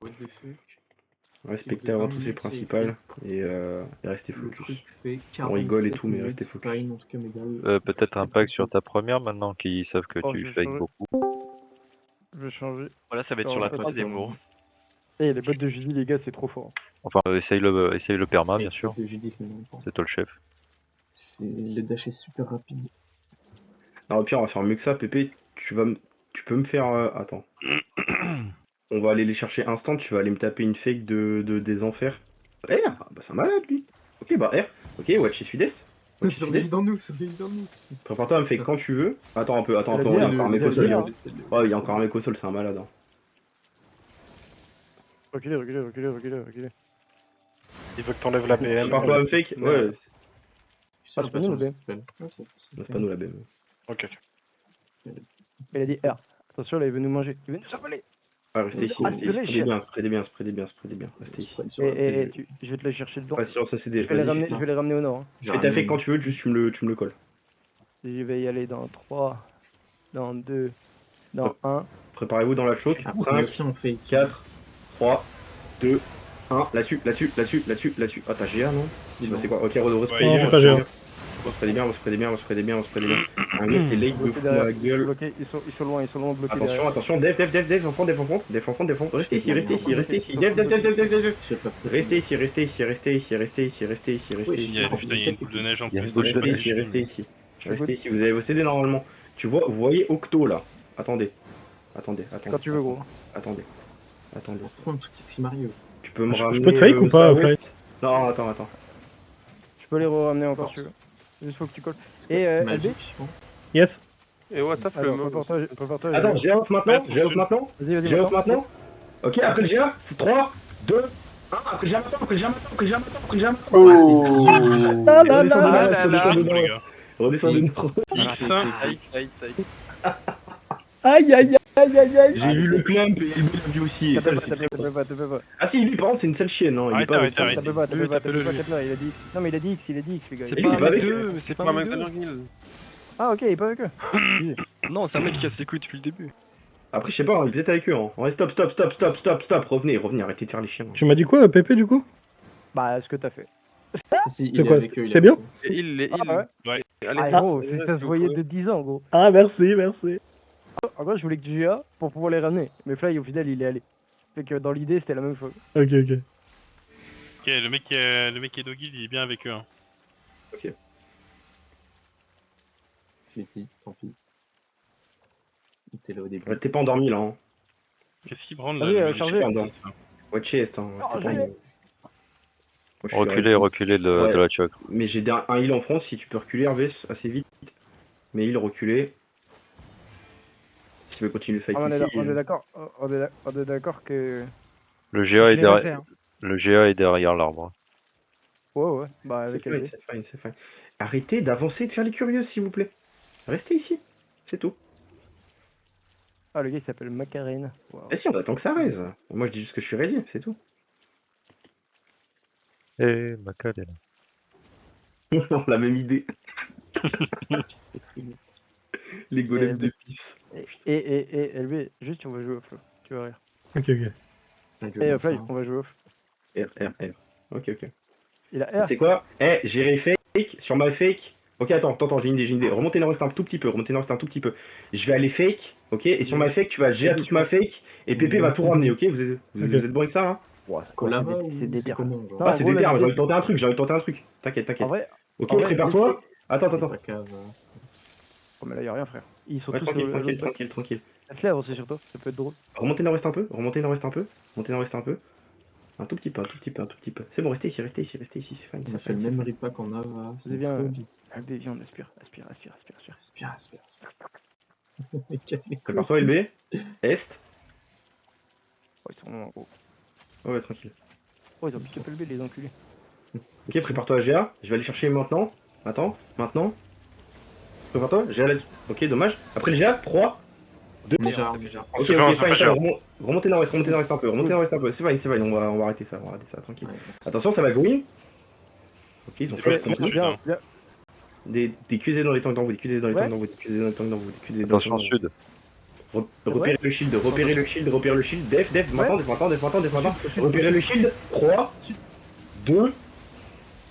What the fuck. Respectez avant tout c'est principal et restez Le focus. truc fait On rigole et 47 tout, mais minutes, restez focus. fine, en tout cas, mes gars. Peut-être un pack sur ta première maintenant qu'ils savent que Oh, tu je vais fake changer. beaucoup. Je vais changer. Voilà, ça va être Alors, sur la attends, troisième, gros. Eh, les bottes de Judy, les gars, c'est trop fort. Enfin, essaye le perma, bien sûr. De Judith, mais non, pas. C'est toi le chef. Le dash est super rapide. Alors au pire on va faire mieux que ça, Pépé, tu peux me faire... Attends. On va aller les chercher instant, tu vas aller me taper une fake des enfers. R bah c'est un malade lui. Ok bah R, ok watch Sud-Est. Surveille dans nous, surveille dans nous. Prépare-toi à me fake quand tu veux. Attends un peu, Elle a il dit, y a elle encore un a mec dit, au sol. elle a Ouais, il y a encore un mec au sol, c'est un malade. Hein. Reculez, reculez, reculez, reculez, reculez. Il veut que t'enlèves la BM. Prépare-toi à me fake, ouais. Je sais c'est pas nous, le BM. C'est pas nous la BM. Ok. Elle a dit R. Attention, là, il veut nous manger. Il veut nous avaler. Ah, restez ici, Ah, restez ici. Spreadez bien, restez ici. Et je vais te la chercher dedans. Patience, ça c'est des... Je vais les ramener au nord. Hein. Fais ta fake quand tu veux, juste tu me le colles. Je vais y aller dans 3, dans 2, dans 1. Préparez-vous dans la choke. Après, 5, on fait 4, 3, 2, 1. Là-dessus. Ah, t'as GA, non? silence. C'est quoi? Ok, redresse. Ouais, pas GA. On se prenait bien. Un mec, c'est late de fou dans la gueule. Bloqués, ils sont loin, bloqués derrière. Attention, dev, enfant. Restez ici. Dev. Restez ici. Putain, il y a une boule de neige en plus. Restez ici. Vous avez vos CD normalement. Vous voyez Octo là. Attendez. Quand tu veux, gros. Attendez. Qu'est-ce qui m'arrive? Tu peux me ramener... Je peux te fake ou pas, West? Flight? Non, attends. Je peux les ramener encore si tu veux. Juste faut que tu colles. Et LB? Yes. Et what up, Alors, prépare-toi. Attends, j'ai off maintenant. Vas-y, J'ai off maintenant. Ok, après le GA, c'est 3, 2, 1. Après le GA maintenant. Redescends de nous. Aïe. J'ai vu le clamp et il l'a vu aussi. T'as pas. Ah si, lui par contre c'est une sale chienne, hein. Il est pas avec ça. T'as pas, il a dit... Non mais il a dit X, les gars. Il est pas avec eux, mais c'est pas un mec de guild. Ah ok, il est pas avec eux. Non, c'est un mec qui casse les couilles depuis le début. Après je sais pas, il est avec eux. Hein. Ouais, stop. Revenez, arrêtez de faire les chiens. Tu m'as dit quoi, Pépé, du coup? Bah, ce que t'as fait. C'est quoi? C'est bien? Ouais. Ah gros, ça se voyait de 10 ans, gros. Ah, merci. En gros, je voulais que tu GA pour pouvoir les ramener. Mais Fly, au final, il est allé. Fait que dans l'idée, c'était la même chose. Ok. Ok, le mec qui est de guild, il est bien avec eux. Hein. Ok. Je l'ai dit, tant pis. Il était là au début. T'es pas endormi là. Hein. Qu'est-ce qu'il branle là? Vas-y, chargez. Ouais, chest, hein. Reculez de la choc. Mais j'ai un heal en France, si tu peux reculer Hervé, assez vite. Mais heal reculer. Si tu veux continuer le fight On ici, est d'accord. On est d'accord que... Le GA est derrière l'arbre. Ouais. Bah, avec c'est LB. fine. Arrêtez d'avancer et de faire les curieux, s'il vous plaît. Restez ici, c'est tout. Ah, le gars, il s'appelle Macarena. Wow. Eh si, on attend que ça raise. Moi, je dis juste que je suis ready, c'est tout. Eh, Macal est là. On a la même idée. Les golems de pif. Et LB, juste, on va jouer off. Tu vas rire. Ok. Et Fly, on va jouer off. R. Ok. Il a R. C'est quoi? J'ai fake sur ma fake. Ok, attends, j'ai une idée. Remontez le reste un tout petit peu. Je vais aller fake, ok? Et sur ma fake, tu vas gérer toute ma fake. Et Pépé va tout ramener, ok? Vous êtes bon avec ça, hein? Collaba c'est des terres. comment? Ah, c'est des terres, j'ai envie de tenter un truc. T'inquiète. En vrai, Ok, en vrai, prépare-toi. Attends. oh, mais là, y'a rien, frère. Ils sont Ouais, tous tranquille. Laisse-les avancer sur toi, ça peut être drôle. Remontez le reste un peu. Un tout petit peu. C'est bon, restez ici, c'est fine. On a fait le même repas qu'on a. C'est bien. Viens, on aspire. Respire. Casse les couilles. Prépare-toi, LB. Est. Oh, ils sont vraiment gros. Ouais, tranquille. Oh, ils ont piqué PLB, les enculés. Ok, prépare-toi à GA. Je vais aller chercher maintenant. Attends, maintenant. Prépare-toi, GA là. Ok, dommage. Après le GA, 3, 2, Déjà. Ok, fine, remontez dans le reste un peu. C'est fine, on va arrêter ça, tranquille. Attention, ça va go in. Ok, ils ont fait Bien. des QZ dans les tanks d'envoi, Attention sud. Repérez le shield, repérez le shield, repérez le shield. Def, maintenant. Repérez le shield. 3, 2,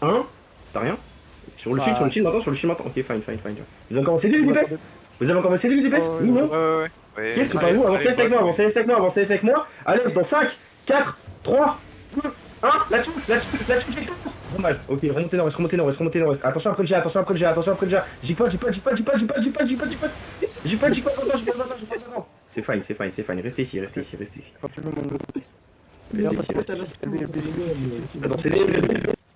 1. T'as rien? Sur le shield maintenant. Ok, fine. Vous avez commencé les dépêches? Vous avez commencé les dépêches? Oui, non? Ouais. Qu'est-ce que vous avancez avec moi. Allez, dans 5, 4, 3, 2, 1. Là-dessus. Dommage. Ok, remontez nord-est. Attention après le jet. J'y pas. C'est fine. Restez ici.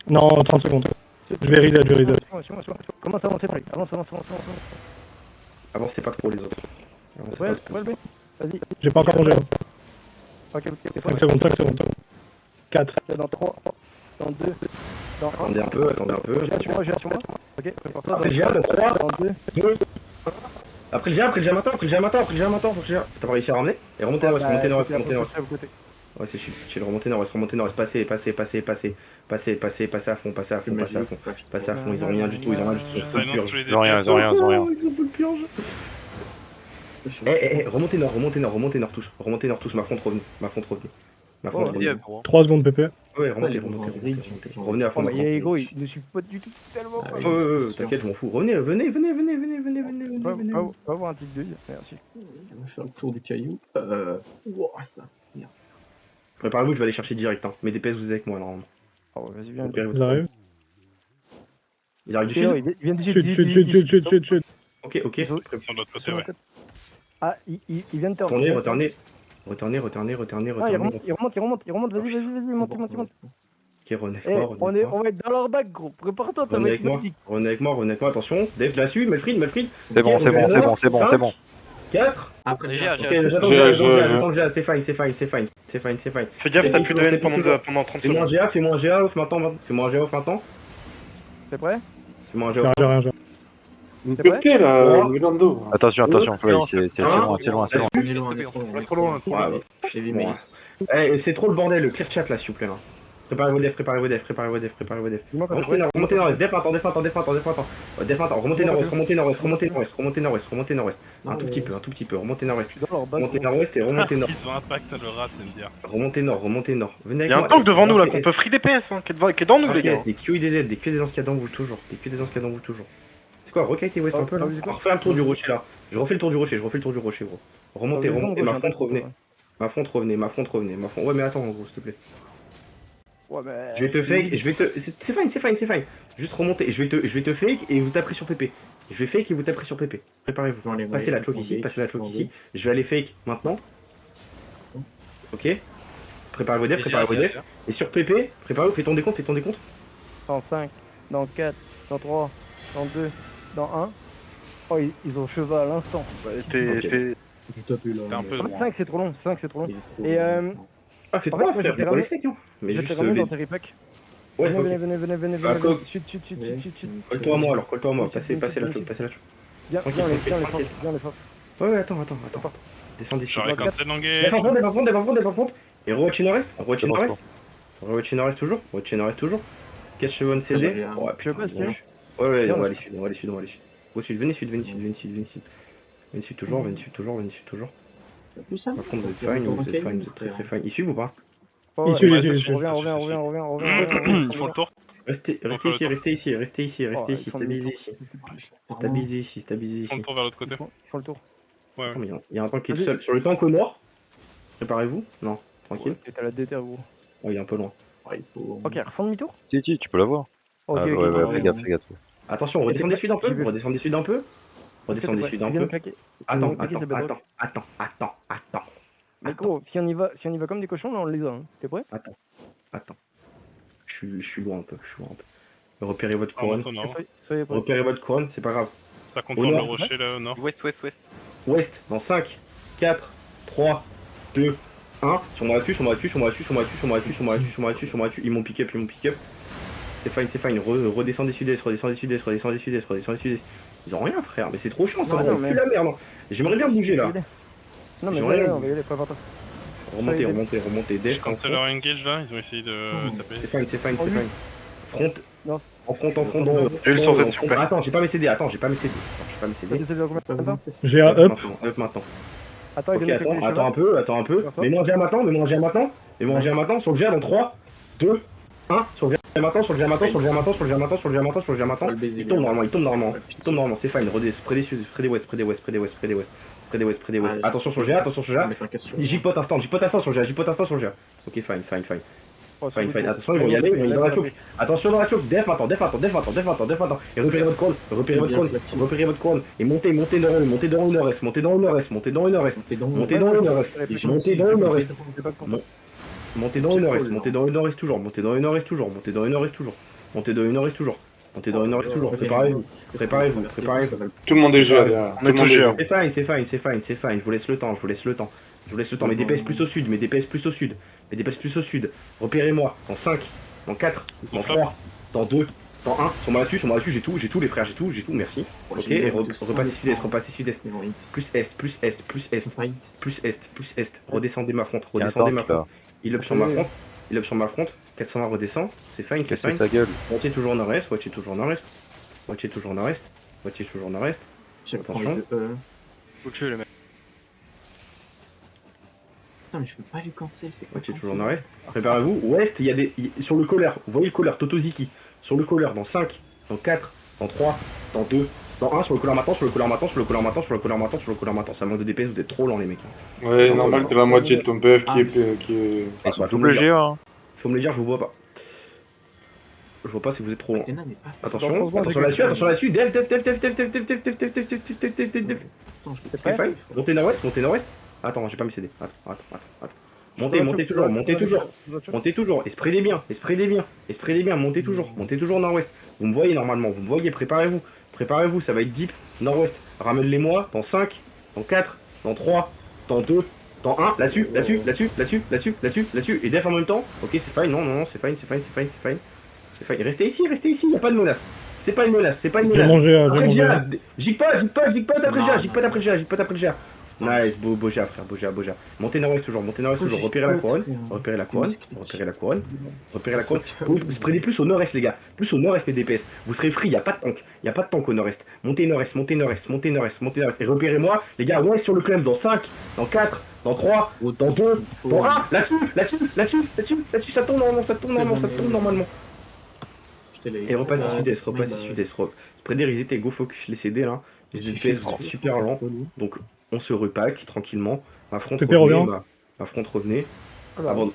Non, 30 secondes. Je vais reset. Commence à avancer, Fly. Avance. Avancez pas trop les autres. Ouais, le B. Vas-y. J'ai pas encore mangé. Ok. 5 secondes. 4. Dans 3, dans 2, dans 1. Attendez un peu. J'ai sur moi. Ok, prépare-toi. Après le jet, dans 3, Dans 2. 2. Après le jet maintenant. T'as pas réussi à ramener? Et remontez nord-est. Ouais, c'est chill. Remontez nord-est. Passez à fond. Ils ont rien du tout. Ils ont rien. Remontez nord tous. Ma fronte revenez. 3 secondes, PP. Ouais, remontez. Revenez à fond. Ego, il ne suit pas du tout tellement. T'inquiète, je m'en fous. Venez. Pas avoir un titre 2, merci. On va faire le tour du caillou. Ouah, ça. Merde. Préparez-vous, je vais aller chercher direct. Mes DPS, vous êtes avec moi, normalement. Oh, vas-y, viens. Ils arrivent. Il arrive du sud? Il vient du Chut. Ok. Sur l'autre côté, ouais. Ah, il vient de te Retournez. Ah, il remonte, vas-y, monte. Ok, revenez Eh, fort. on va être dans leur bac, gros. Prépare-toi, ça va Revenez être avec moi, attention. Dave, la suite, Melfrid. C'est bon. 4. Après, Ok, j'ai j'attends que j'ai. C'est fine. Fais gaffe, t'as plus de haine pendant 30 Fais moins secondes. GA off maintenant. T'es prêt? Fais moins GA off. Rien. T'es prêt? Attention, Fly, c'est loin. On est trop loin. J'ai vu mes. C'est trop le bordel, le clear chat là, s'il vous plaît. Préparez-vos def. Dis-moi quand t'es prêt. Remontez nord-est, def attends. Remontez nord-est. Un tout petit peu. Remontez nord-est. Dans leur bac, Remontez gros. nord-est et remontez nord. Ils ont impact le rat, c'est me dire. Remontez nord. Venez avec Y'a un moi. tank devant nous là qu'on peut free DPS, hein, qui est dans nous les gars. Des QI des aides, des QI des anciens dans vous toujours. C'est quoi, recalquez West un peu là. Ah, On refait un tour du rocher là. Je refais le tour du rocher, gros. Remontez, ma fronte revenez. Ma fronte revenez. Ouais, mais attends, gros, s'il te plaît. Ouais, mais... Je vais te fake, c'est fine. Juste remonter, je vais te fake et vous taperez sur PP. Préparez-vous. Passez la choke ici. Je vais aller fake maintenant. Ok. Préparez vos defs. Et sur PP, préparez-vous, fais ton décompte. Dans 5, dans 4, dans 3, dans 2, dans 1. Oh, ils ont cheval à l'instant. T'es un peu... 5 c'est trop long, Et Ah, c'est en trop fait, à faire, moi, pour les fakes, hein. Mais je juste te ramène dans tes repacks. Ouais, Venez. Bah, Chut. colle-toi à moi, passez la choke. Viens les forces. Ouais, attends. Descendez sur J'aurais quand même l'engage. Des fronts. Et re-watch nord-est toujours. Catch Chevron CD. Ouais, Tu veux pas, putain, Steve? Ouais, on va aller sud. Go sud, venez sud. Venez sud toujours. C'est plus simple. Par contre, vous êtes fine, très fine. Ils suivent ou pas? Oh, Ici, ouais, ici. reviens. Ils font le tour. Restez ici. Stabilisez ici. Ils font le tour vers l'autre côté. Ils font le tour. Ouais. Attends, mais il y a un tank qui est seul. Sur le tank au nord. Préparez-vous. Non, tranquille. Et t'as la déter, gros. Oh, il est un peu loin. Ouais, il faut... Ok, refends demi-tour. Si, tu peux l'avoir. Ok, Ouais, fais gaffe. Attention, redescendez sud un peu. Attends. Mais gros, si on y va comme des cochons, là on les a. Hein. T'es prêt? Attends. Je suis loin un peu. Repérez votre couronne. Soyez prêts. Repérez votre couronne, c'est pas grave. Ça contourne le rocher là au nord. Ouest. Ouest, dans 5, 4, 3, 2, 1. Sur moi dessus. Ils m'ont pick up. C'est fine. Redescendez sud-est. Ils ont rien, frère, mais c'est trop chiant, ça Non, me mais- la merde. Hein. J'aimerais bien bouger là. Non, mais Ils ont ouais, rien. on va y aller, prépare-toi. Remontez, dev, Quand c'est leur engage là, ils ont essayé de taper. C'est fine. Front. Non. En front. J'ai le sur Z, s'il vous plaît. Attends, j'ai pas mes CD. Ça décide de combien de temps? J'ai un up. Up maintenant. Attends, il Ok, vient de choper les attends un chevaux. peu, attends un peu. Sur toi. Mets-moi un GA maintenant, mets-moi un GA maintenant. Mets-moi un GA maintenant sur le GA dans 3, 2, 1. Sur le GA maintenant, sur le GA maintenant, sur le GA maintenant, sur le GA maintenant, sur le GA maintenant, sur le GA maintenant. Il tombe normalement, il tombe normalement. Il tombe normalement, c'est fine. Spray des sud, spray des west, spray des west, spray des west, spray des west. Spray des west, spray des west. Attention sur le GA, attention sur le GA. J'y-pote instant sur le GA, j'y-pote instant sur le GA. Ok, fine. Oh, c'est Fine, good. fine. Attention, ils vont y aller, ils vont y aller dans la choke. Attention dans la choke, def maintenant. Et repérez votre couronne, repérez votre couronne. Et montez dans le nord-est. Montez dans le nord-est. Montez dans le nord-est. Montez dans le nord-est toujours. Préparez-vous. Tout le monde est GA derrière. Tout le monde est GA. C'est fine. Je vous laisse le temps. Mes DPS plus au sud. Repérez-moi. Dans 5, dans 4, dans 3, dans 2, dans 1. Sur moi là-dessus, j'ai tout les frères, j'ai tout, merci. Ok, et repassez sud-est. Plus est. Redescendez ma fronte. Il up sur ma fronte. 420 redescend. C'est fine. Casse ta gueule. Moitié toujours nord-est. Attention. Faut le tuer, le mec. Putain, mais je peux pas lui cancel, c'est quoi? Moitié toujours nord-est. Préparez-vous. Ouest, il y a des. Sur le colère. Vous voyez le colère, Totoziki. Sur le colère, dans 5, dans 4, dans 3, dans 2, dans 1, sur le colère maintenant. Ça manque de DPS, vous êtes trop lents les mecs. Ouais, normal que la moitié de ton PF qui est... Double GA, hein. Faut me le dire, je vous vois pas. Je vois pas si vous êtes trop lents. Athéna n'est pas. Attention là-dessus, def. Attends, je peux C'est fine. Montez nord-ouest. Attends, j'ai pas mis CD. Attends. Montez toujours. Esprit des biens. Montez toujours nord-ouest. Vous me voyez normalement, préparez-vous, ça va être deep. Nord-ouest, ramène-les-moi. Dans 5, dans 4, dans 3, dans 2, dans 1. Là-dessus. Et def en même temps. Ok, c'est fine, non, c'est fine. Restez ici, y a pas de menace. C'est pas une menace. J'ai mangé, Après j'ai GA, mangé. J'y pas d'après GA. Nice, beau GA, frère, beau GA. Montez nord-ouest toujours. Repérez la couronne. Vous prenez plus au nord-est, les gars. Plus au nord-est, les DPS. Vous serez free, y a pas de tank au nord-est. Montez nord-est. Et repérez-moi, les gars, ouest sur le clem dans 5, dans 4, dans 3, dans 2, dans 1. Là-dessus, ça tourne normalement. Et repassez sud-est. Spreader, ils étaient go focus les CD là. Les DPS sont super lents. Donc on se repack tranquillement. Ma front revenait. Avant...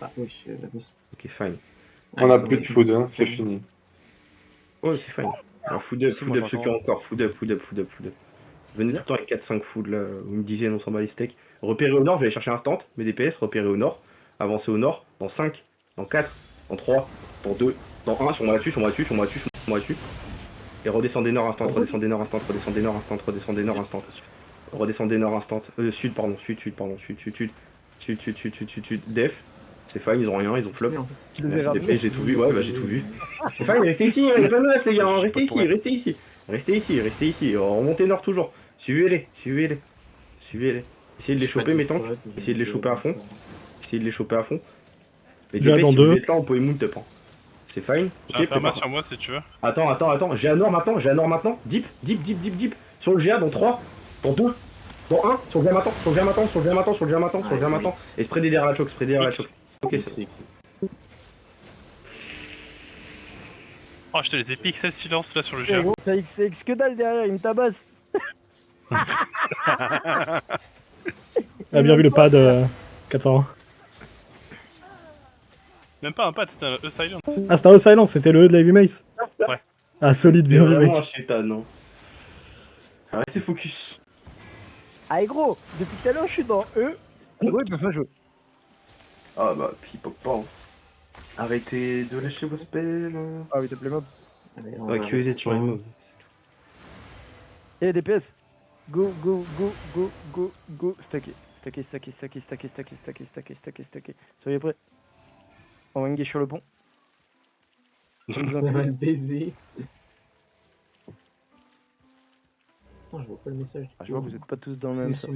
Ah oui, la bosse. Ok, fine. On a plus de food, hein, c'est fini. Oh, c'est fine. Alors food up ceux qui ont encore. Food up. Venez tout le temps avec 4-5 food là. Vous me disiez, on s'en bat les steaks. Repérez au nord, je vais aller chercher un stand. Mes DPS, repérez au nord. Avancez au nord. Dans 5, dans 4, dans 3, dans 2, dans 1. Sur moi là-dessus. Et redescendez nord instant. Redescendez nord instant. Sud. Def. C'est fine, ils ont rien, ils ont flop. J'ai tout vu, j'ai tout vu. C'est fine, restez ici, il y a pas de menace les gars, restez ici. Remontez nord toujours. Suivez-les. Essayez de les choper mes tanks. Essayez de les choper à fond. Mais J'ai dans si deux. vous êtes là, on peut mount up. C'est fine. J'ai un perma sur moi si tu veux. Attends. J'ai un nord maintenant. Deep. Sur le GA dans 3, dans 2, dans 1. Sur le GA maintenant. Et spreadez derrière la choke. Ok, c'est Oh, je te les ai pixel silence là sur le GA. Gros, ça XX que dalle derrière, il me tabasse. Ah, bien vu le pad 80. Même pas un pad, c'était un E-Silent. Ah, c'était un silence, c'était le E de la Heavy Mace. Ouais. Ah, solide, bien vu, vraiment mec. un chétan, non. Restez focus. Ah, gros, depuis tout à l'heure, je suis dans E. Gros, il peut pas jouer. Ah bah, puis pop pas. Arrêtez de lâcher vos spells. Ah oui, t'as plaît mob. On va QSD sur les mobs. Eh, DPS. Go. Stacké. Soyez prêts. On va engage sur le pont. On va le baiser. Putain, je vois pas le message. Je vois que vous êtes pas tous dans le même sens.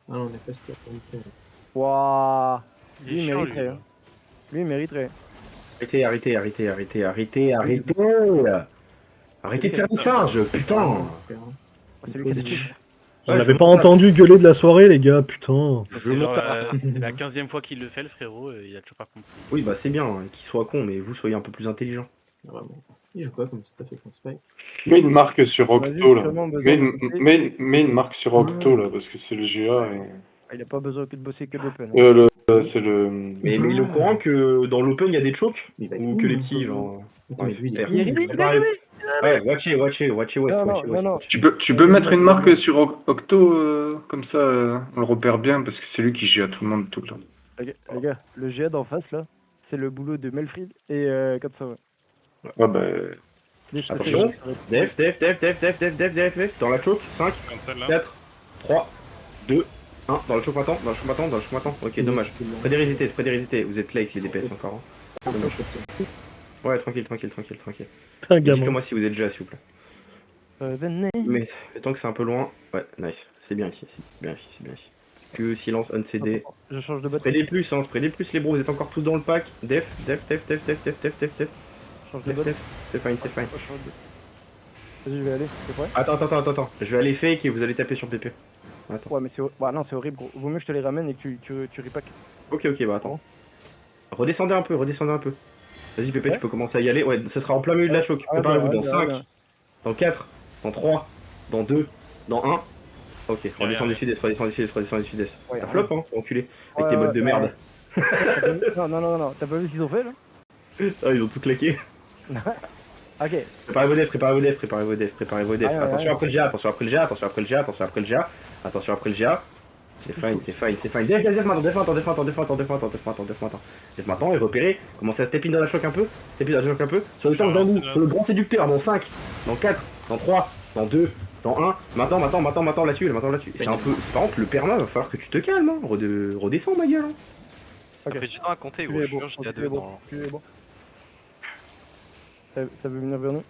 Ah non, on est pas sûr pour le faire. Wouah. Il Lui, est il chiant, mériterait. Hein. Lui, il mériterait. Arrêtez. Arrêtez de faire des charges, putain. C'est lui qui a des chiffres. On l'avait pas entendu gueuler de la soirée, les gars, putain. Je veux monter. C'est la 15e fois qu'il le fait, le frérot, il a toujours pas compris. Oui, bah c'est bien hein, qu'il soit con, mais vous soyez un peu plus intelligent. Vraiment. Il joue quoi comme stuff avec mon spike? Mets une marque sur Octo, là. vraiment besoin Mets de bosser. mets une marque sur Octo, là, parce que c'est le GA et... Il a pas besoin que de bosser que d'open. c'est le... Mais il est au courant que dans l'open il y a des chokes Il va être ou où, que les le petits, pauvre? genre. Attends, mais lui, il est faire. où? Ouais, watch it. Non. Tu peux mettre une marque sur Octo, comme ça, on le repère bien, parce que c'est lui qui GA tout le monde tout le temps. Les gars, le GA d'en face là, c'est le boulot de Melfrid et comme ça, ouais. Ouais, bah... Attention. Def, dans la choke, 5, Comme celle-là. 4, 3, 2, 1, dans le choke maintenant, ok, dommage. Prédérésité, vous êtes là avec les DPS encore. Hein. Ouais, tranquille. T'es un Dites-le gamin. moi si vous êtes déjà, s'il vous plaît. Venez. Mais tant que c'est un peu loin, ouais, nice. C'est bien ici. Que silence, uncd. Je change de botte. Spray plus les bros, vous êtes encore tous dans le pack. Def. Change de botte. C'est fine. Vas-y, je vais aller. C'est prêt? Attends. Je vais aller fake et vous allez taper sur PP. Attends. Ouais, mais non, c'est horrible, gros. Vaut mieux que je te les ramène et que tu repack. Ok, bah attends. Redescendez un peu. Vas-y PP, tu peux commencer à y aller. Ouais, ça sera en plein milieu de la choc. Préparez-vous dans 5, dans 4, dans 3, dans 2, dans 1. Ok, redescends du sud-est. Ouais, Ça flop, hein, enculé. Avec tes bottes de merde. Non, t'as pas vu ce qu'ils ont fait là? Ah, ils ont tout claqué. Ok. Préparez vos defs. Ouais. Attention après le GA. C'est fine. Def maintenant et repérez. Commencez à step in dans la choc un peu. Sur le tank dans vous, sur le grand séducteur, dans 5, dans 4, dans 3, dans 2, dans 1. Maintenant là-dessus. C'est un peu. Par contre, le perma, va falloir que tu te calmes, hein. Redescends ma gueule. Hein. Ok. Ça fait du temps à compter, Tu gros. es Je bon, jure, j'étais à tu es 2 bon, dans... tu es bon. Ça veut venir vers nous?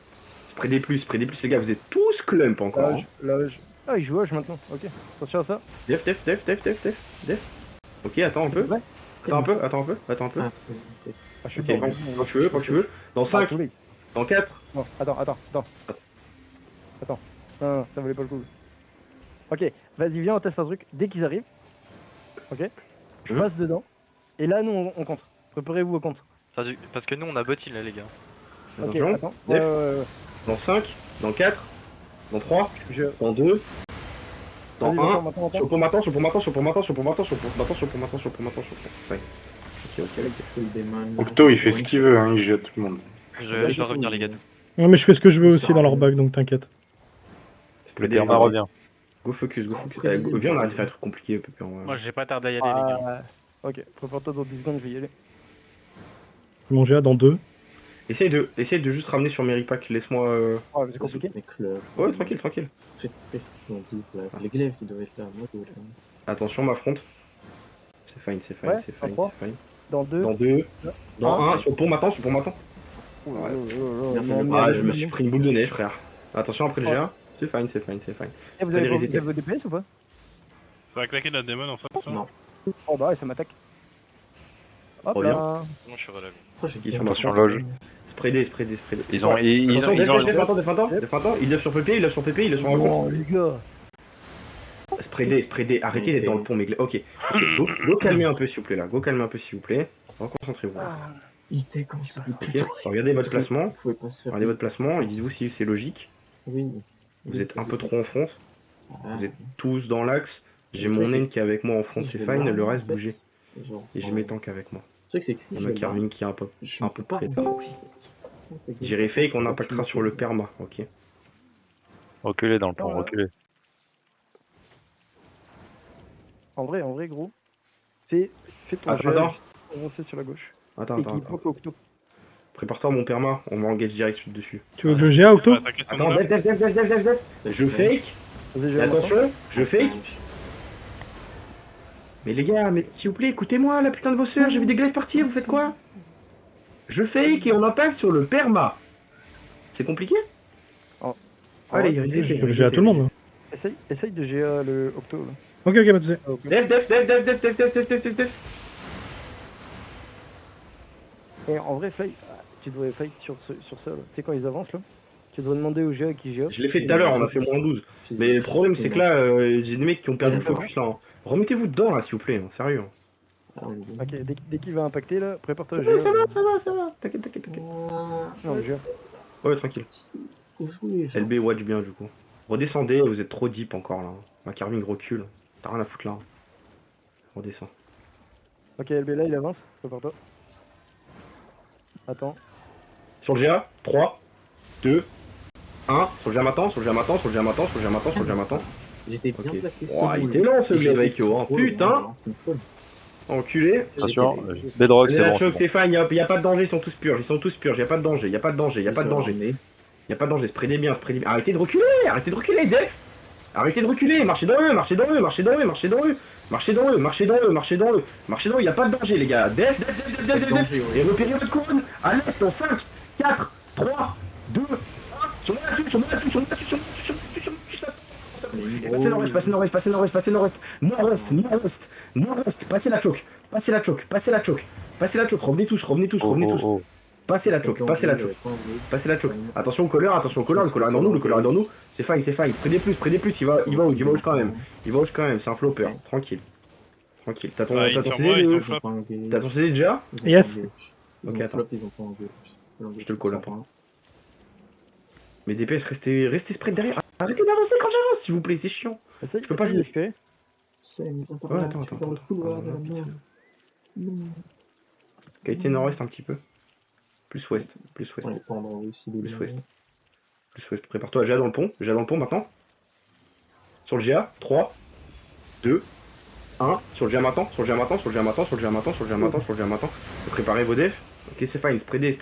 Spray des plus, les gars, vous êtes tous clump encore. Hein. Lâche. Ah, il joue H maintenant, ok. Attention à ça. Def. Ok, attends un peu. Attends un peu. Ah, c'est... Ah, je suis Ok, bon. quand tu veux. Dans 5, tous les- dans 4. Non, attends. Non, ça valait pas le coup. Ok, vas-y, viens, on teste un truc. Dès qu'ils arrivent, ok, je passe dedans. Et là, nous, on contre. Préparez-vous au contre. Parce que nous, on a botté là, les gars. Ok, Attention. attends. Def. Ouais. Dans 5, dans 4, dans 3, Je... dans 2, dans Vas-y, 1. maintenant. Sur pour maintenant. Ouais. Ok. full des mains. Octo, il fait ce qu'il veut, hein, il GA tout le monde. Je dois revenir, les gars. Non, mais je fais ce que je veux aussi dans leur bac, donc t'inquiète. Le perma revient. Go focus. Viens, on arrête de faire des trucs compliqués, Pépé. Moi, j'ai pas tardé à y aller, les gars. Ok, prépare-toi dans 10 secondes, je vais y aller. Mon GA dans 2. Essaye de juste ramener sur Meripack, laisse-moi. Ouais, mais c'est compliqué. Avec le... Ouais, tranquille. Fais ce qu'ils ont dit, là. C'est les glaives qui doivent être là. Moi, je dois être là. Attention, ma fronte. C'est fine. Dans 2. Dans 2, dans 1, sur pont maintenant. Ah, je me suis pris une boule de neige, frère. Attention après le GA. C'est fine. Et vous avez vos DPS ou pas? Ça va claquer de la démon en fait. Non. Oh bah ouais, ça m'attaque. Hop Reviens. là. Bon, je suis relevé. Ils sont sur loge. Spray des. Ils ont... Défends-toi. Il lève sur PP, il est sur un Non, les gars. Spray des. Arrêtez d'être dans le pont, mes gars. Ok. Go calmer un peu, s'il vous plaît, là. Concentrez-vous. Il était comme ça. Ok. Regardez votre placement. Vous pouvez pas se faire... Et dites-vous si c'est logique. Oui. Vous êtes un peu trop en France. Ah. Vous êtes tous dans l'axe. J'ai mon naine qui est avec moi en front, c'est fine. Le reste, bougez. Et j'ai mes tanks avec moi. Le truc, c'est que si Il y je en a vais Carmine qui est un peu. je ne peux pas... J'irai fake, on impactera sur le perma. Ok. Reculez dans le pont, reculez. En vrai, gros. Fais ton Attends, jeu. attends. Avancer sur la gauche. Attends. Et qui bloque Octo. Prépare-toi mon perma, on va engage direct dessus. Tu veux que je GA, Octo? Attends, def. Je fake. Vas-y, je Et vais attention, je fake. Mais les gars, mais s'il vous plaît, écoutez-moi, la putain de vos sœurs, j'ai vu des glaces partir, vous faites quoi? Je fake et on impacte sur le perma. C'est compliqué? Allez, Je veux GA tout le monde. Essaye de GA le Octo. Là. Ok, pas de soucis. Def. Et en vrai, tu devrais fight sur ça. Là. Tu sais quand ils avancent là? Tu dois demander au GA qui GA. Je l'ai fait tout à l'heure, on a fait moins 12. Mais le problème, c'est que là, j'ai des mecs qui ont perdu le focus là. Hein. Remettez-vous dedans là, s'il vous plaît, hein, sérieux. Ok, dès qu'il va impacter là, prépare-toi au Ça GA. va. T'inquiète. Non, le GA. Ouais, tranquille. LB watch bien du coup. Redescendez, vous êtes trop deep encore là. Ma carving recule. T'as rien à foutre là. Redescends. Ok, LB là, il avance. Prépare-toi. Attends. Sur le GA, 3, 2, 1. Sur le GA maintenant. J'étais bien Ok. placé. Ouah, il était lent ce Mévaïko, hein. Putain. C'est une folle. Enculé. Attention, Bedrock, Allez, c'est la bon. choc, Stéphane, y a pas de danger, ils sont tous purges, y a pas de danger. Y a pas de danger, spreadez bien. Arrêtez de reculer, Def. Arrêtez de reculer, marchez dans eux, y a pas de danger les gars. Def. Et repérez votre couronne, à l'est, en 5, 4, 3, 2, 1, sur moi là-dessus. Passez la choc, revenez tous. Passez la choc. Attention au colleur, le colleur est dans nous. C'est fine. Prenez plus, il va haut quand même. C'est un flopper, tranquille. T'as ton CD déjà? Yes. Ok, attends. Je te le colle, attends. Mais DPS, restez spread derrière. Arrêtez d'avancer quand j'avance, s'il vous plaît, c'est chiant. Je peux pas jouer. Ouais, attends. Qualité nord-ouest un petit peu. Plus ouest. Prépare-toi, GA dans le pont maintenant. Sur le GA, 3, 2, 1. Sur le GA maintenant. Préparez vos defs. Ok, c'est fine, spreadez.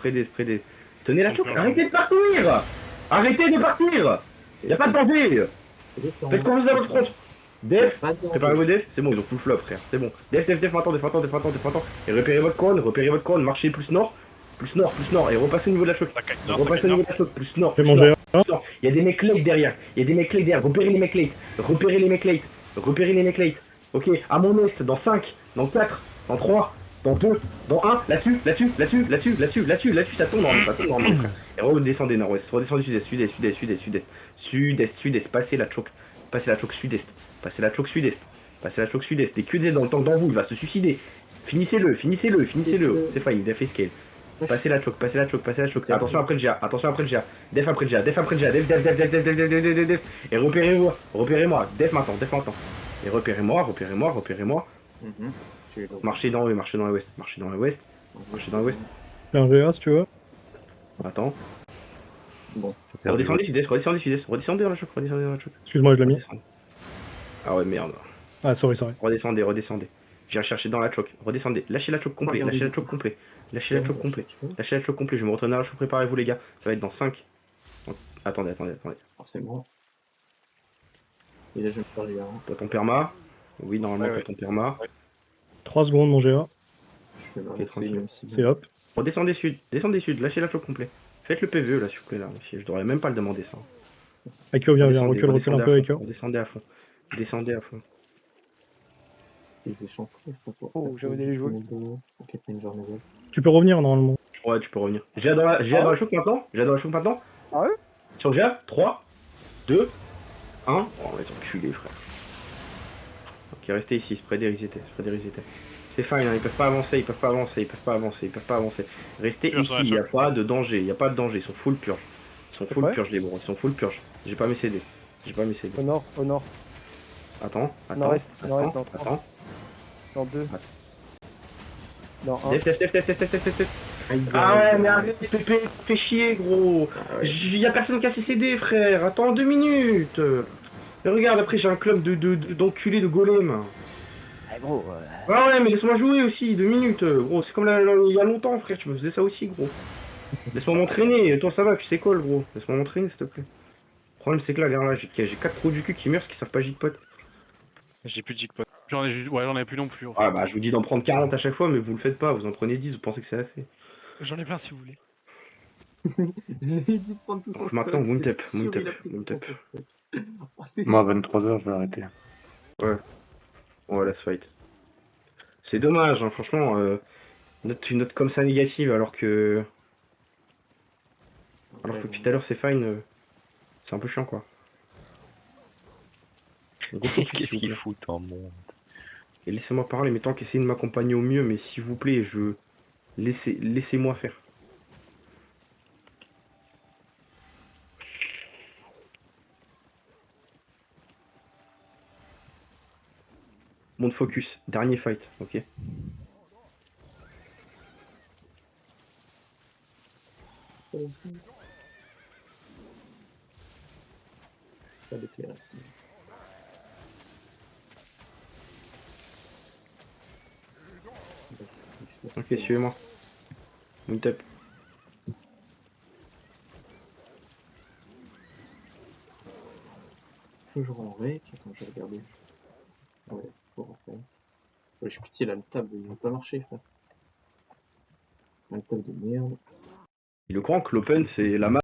Tenez la choc, arrêtez de partir. Y'a pas de danger. Faites confiance à votre front. Def, préparez vos defs, c'est bon, ils ont full flop frère, c'est bon. Def, maintenant. Et repérez votre couronne, marchez plus nord, et repassez au niveau de la choc. Plus nord. Fais mon GA. Il y a des mecs late derrière, repérez les mecs late. Ok, à mon est, dans 5, dans 4, dans 3, dans 2, dans 1, là-dessus, ça tombe normalement, frère. Et redescendez nord-ouest, sud-est, passez la choc sud-est. Et que des dans le temps dans vous, il va se suicider. Finissez-le, c'est fine, def escape. Passez la choc. Attention après le GA. Def après le GA. Def. Et repérez-moi. Def maintenant. Et repérez-moi. Marchez dans le ouest. Fais un GA si tu veux. Attends. Bon. Redescendez sud-est. Redescendez dans la choc. Excuse-moi, je l'ai mis. Ah ouais, merde. Ah, sorry. Redescendez. Viens chercher dans la choc. Redescendez. Lâchez la choc complet. Je vais me retourner à la choc. Préparez-vous les gars. Ça va être dans 5. Attendez. Forcément. Et là, je vais me faire les gars. T'as ton perma. Oui, normalement, t'as ton perma. 3 secondes, mon GA. Je vais Ok, tranquille. C'est hop. Redescendez sud. Lâchez la choc complet. Faites le PVE là, s'il vous plaît. Là. Je devrais même pas le demander ça. Akio, viens, recule un peu, Akio. Descendez à fond. Oh, j'avais des joueurs. Tu peux revenir normalement. Ouais, tu peux revenir. J'ai dans la choc maintenant. Ah ouais? Sur GA, 3, 2, 1. Oh, on va être enculés, frère. Ok, restez ici, spreadez resetter. C'est fine, hein, ils peuvent pas avancer. Restez ici, il n'y a pas de danger, ils sont full purge. Les bros, J'ai pas mes CD. Au nord. Attends. Nord-est, dans 3. Dans 2. Dans 1. Def. Ah ouais, mais arrête, Pépé, fais chier, gros. Y'a personne qui a ses CD, frère. Attends 2 minutes. Et regarde, après j'ai un club d'enculés de golem. Ah gros, Ah ouais, mais laisse-moi jouer aussi, 2 minutes, gros. C'est comme il y a longtemps, frère, tu me faisais ça aussi, gros. Laisse-moi m'entraîner. Toi, ça va, tu sais quoi, gros. Laisse-moi m'entraîner, s'il te plaît. Le problème, c'est que là, j'ai 4 trous du cul qui meurent parce qu'ils savent pas jigpot. J'ai plus de jigpot. J'en ai plus non plus. Ah bah, je vous dis d'en prendre 40 à chaque fois, mais vous le faites pas. Vous en prenez 10, vous pensez que c'est assez. J'en ai plein si vous voulez. Maintenant, Moontep. Moi, à 23h, je vais arrêter. Ouais. On va la fight. C'est dommage, hein, franchement. Une note comme ça négative alors que. Alors que depuis tout à l'heure c'est fine, c'est un peu chiant quoi. Go focus, Qu'est-ce s'il vous qu'il plaît. fout en monde? Et laissez-moi parler, mais tant qu'essayez de m'accompagner au mieux, mais s'il vous plaît, laissez-moi faire. Monde focus, dernier fight, ok? Pas de TRS. Ok, suivez-moi. Une tape. Toujours en rec. Attends, je vais regarder. Ah ouais, faut refaire. Ouais, je pitié, là, le tab, il va pas marcher, frère. Un tab de merde. Il est au courant que l'open c'est la map.